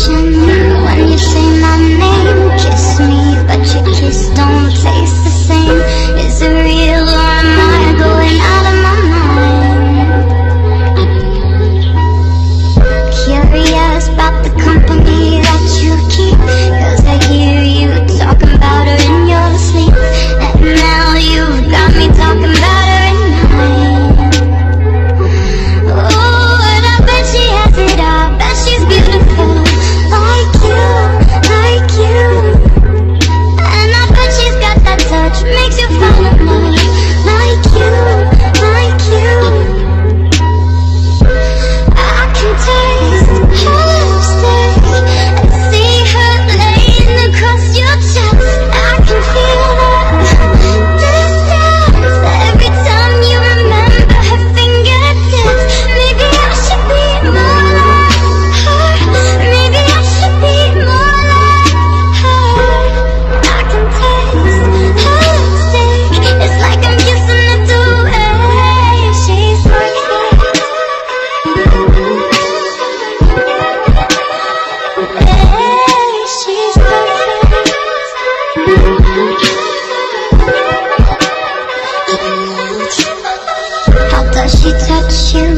attention when you say my name. Kiss me, but your kiss don't taste the same. Is it real or am I going out of my mind? Curious about the company that you keep, 'cause I hear you talking about her in your sleep. And now you've got me talking about her in mine. Oh, and I bet she has it all. Bet she's beautiful, like you, like you. And I bet she's got that touch, makes you fall in love, like you, like you. I can taste her lipstick and see her laying across your chest. I can feel that distance every time you remember her fingertips. Maybe I should be more like her. Maybe I should be more like her. I can taste her lipstick. It's like I'm kissing it the way she's perfect. She's perfect. How does she touch you?